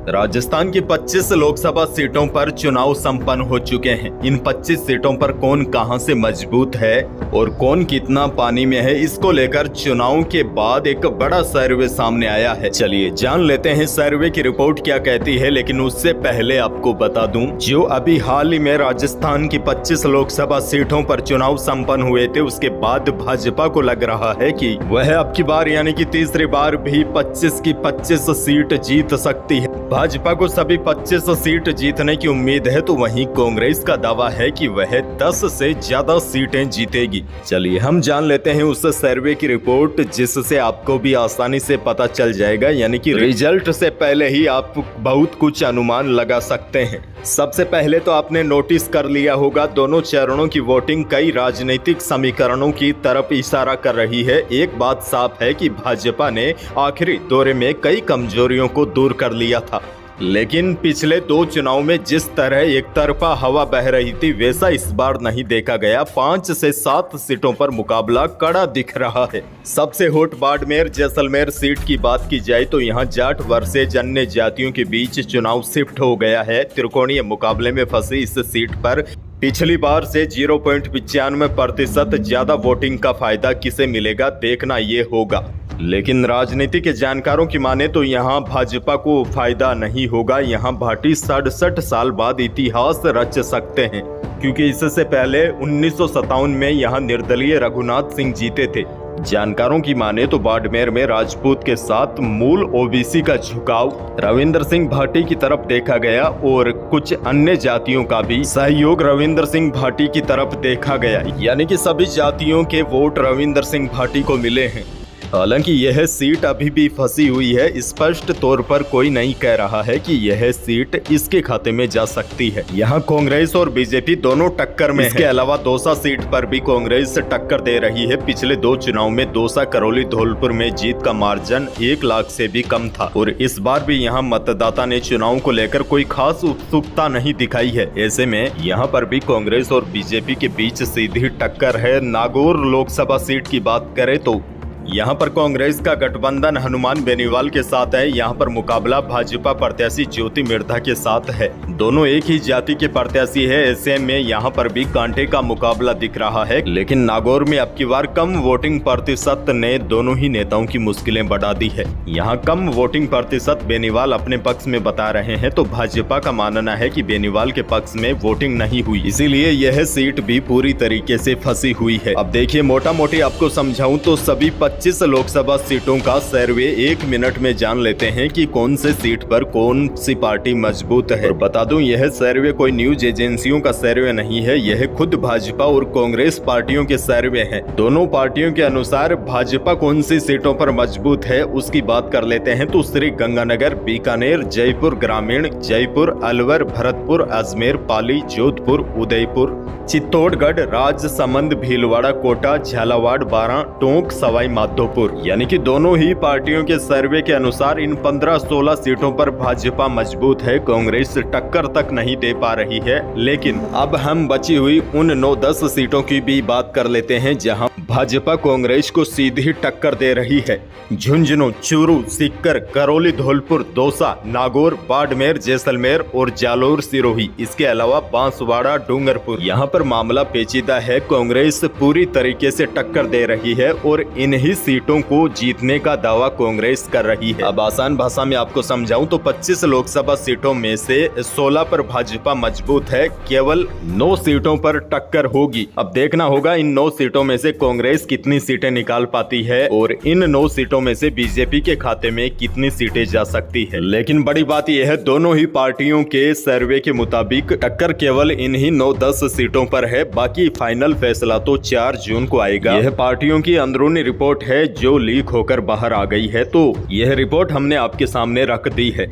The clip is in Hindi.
राजस्थान की 25 लोकसभा सीटों पर चुनाव संपन्न हो चुके हैं। इन 25 सीटों पर कौन कहां से मजबूत है और कौन कितना पानी में है, इसको लेकर चुनाव के बाद एक बड़ा सर्वे सामने आया है। चलिए जान लेते हैं सर्वे की रिपोर्ट क्या कहती है। लेकिन उससे पहले आपको बता दूं, जो अभी हाल ही में राजस्थान की 25 लोकसभा सीटों पर चुनाव संपन्न हुए थे, उसके बाद भाजपा को लग रहा है कि वह अब की बार यानी कि तीसरी बार भी 25 की 25 सीट जीत सकती है। भाजपा को सभी 25 सीट जीतने की उम्मीद है, तो वहीं कांग्रेस का दावा है कि वह 10 से ज्यादा सीटें जीतेगी। चलिए हम जान लेते हैं उस सर्वे की रिपोर्ट, जिससे आपको भी आसानी से पता चल जाएगा, यानी कि रिजल्ट से पहले ही आप बहुत कुछ अनुमान लगा सकते हैं। सबसे पहले तो आपने नोटिस कर लिया होगा, दोनों चरणों की वोटिंग कई राजनीतिक समीकरणों की तरफ इशारा कर रही है। एक बात साफ है कि भाजपा ने आखिरी दौरे में कई कमजोरियों को दूर कर लिया था, लेकिन पिछले 2 चुनाव में जिस तरह एक तरफा हवा बह रही थी, वैसा इस बार नहीं देखा गया। 5 से 7 सीटों पर मुकाबला कड़ा दिख रहा है। सबसे हॉट बाड़मेर जैसलमेर सीट की बात की जाए तो यहाँ जाट वर्सेज अन्य जातियों के बीच चुनाव शिफ्ट हो गया है। त्रिकोणीय मुकाबले में फंसी इस सीट पर पिछली बार से 0.95% ज्यादा वोटिंग का फायदा किसे मिलेगा, देखना ये होगा। लेकिन राजनीति के जानकारों की माने तो यहाँ भाजपा को फायदा नहीं होगा। यहाँ भाटी 67 साल बाद इतिहास रच सकते हैं, क्योंकि इससे पहले 1957 में यहाँ निर्दलीय रघुनाथ सिंह जीते थे। जानकारों की माने तो बाड़मेर में राजपूत के साथ मूल ओबीसी का झुकाव रविंद्र सिंह भाटी की तरफ देखा गया और कुछ अन्य जातियों का भी सहयोग रविंद्र सिंह भाटी की तरफ देखा गया, यानी कि सभी जातियों के वोट रविंद्र सिंह भाटी को मिले हैं। हालांकि यह सीट अभी भी फंसी हुई है। स्पष्ट तौर पर कोई नहीं कह रहा है कि यह सीट इसके खाते में जा सकती है। यहाँ कांग्रेस और बीजेपी दोनों टक्कर में है। इसके अलावा दौसा सीट पर भी कांग्रेस टक्कर दे रही है। पिछले 2 चुनाव में दौसा, करौली, धौलपुर में जीत का मार्जिन 1 लाख से भी कम था और इस बार भी यहाँ मतदाता ने चुनाव को लेकर कोई खास उत्सुकता नहीं दिखाई है। ऐसे में यहाँ पर भी कांग्रेस और बीजेपी के बीच सीधी टक्कर है। नागौर लोकसभा सीट की बात करें तो यहाँ पर कांग्रेस का गठबंधन हनुमान बेनीवाल के साथ है। यहाँ पर मुकाबला भाजपा प्रत्याशी ज्योति मिर्धा के साथ है। दोनों एक ही जाति के प्रत्याशी है। ऐसे में यहाँ पर भी कांटे का मुकाबला दिख रहा है। लेकिन नागौर में अब की बार कम वोटिंग प्रतिशत ने दोनों ही नेताओं की मुश्किलें बढ़ा दी है। यहाँ कम वोटिंग प्रतिशत बेनीवाल अपने पक्ष में बता रहे हैं, तो भाजपा का मानना है कि बेनीवाल के पक्ष में वोटिंग नहीं हुई, इसीलिए यह सीट भी पूरी तरीके से फंसी हुई है। अब देखिए, मोटा मोटी आपको समझाऊं तो सभी 25 लोकसभा सीटों का सर्वे 1 मिनट में जान लेते हैं कि कौन से सीट पर कौन सी पार्टी मजबूत है। और बता दूं, यह सर्वे कोई न्यूज एजेंसियों का सर्वे नहीं है, यह खुद भाजपा और कांग्रेस पार्टियों के सर्वे हैं। दोनों पार्टियों के अनुसार भाजपा कौन सी सीटों पर मजबूत है उसकी बात कर लेते हैं तो श्री गंगानगर, बीकानेर, जयपुर ग्रामीण, जयपुर, अलवर, भरतपुर, अजमेर, पाली, जोधपुर, उदयपुर, चित्तौड़गढ़, राजसमंद, भीलवाड़ा, कोटा, झालावाड़, बारां, टोंक, सवाई माधोपुर, यानी कि दोनों ही पार्टियों के सर्वे के अनुसार इन 15-16 सीटों पर भाजपा मजबूत है। कांग्रेस टक्कर तक नहीं दे पा रही है। लेकिन अब हम बची हुई उन 9-10 सीटों की भी बात कर लेते हैं जहां भाजपा कांग्रेस को सीधी टक्कर दे रही है। झुंझुनू, चूरू, सीकर, करौली, धौलपुर, दौसा, नागौर, बाड़मेर, जैसलमेर और जालोर, सिरोही। इसके अलावा बांसवाड़ा, डूंगरपुर। यहाँ पर मामला पेचीदा है। कांग्रेस पूरी तरीके से टक्कर दे रही है और इन्हीं सीटों को जीतने का दावा कांग्रेस कर रही है। अब आसान भाषा में आपको समझाऊं तो 25 लोकसभा सीटों में से 16 पर भाजपा मजबूत है, केवल 9 सीटों पर टक्कर होगी। अब देखना होगा इन 9 सीटों में से कांग्रेस कितनी सीटें निकाल पाती है और इन 9 सीटों में से बीजेपी के खाते में कितनी सीटें जा सकती है। लेकिन बड़ी बात यह है, दोनों ही पार्टियों के सर्वे के मुताबिक टक्कर केवल इन्हीं 9-10 सीटों पर है। बाकी फाइनल फैसला तो 4 जून को आएगा। यह पार्टियों की अंदरूनी रिपोर्ट है जो लीक होकर बाहर आ गई है, तो यह रिपोर्ट हमने आपके सामने रख दी है।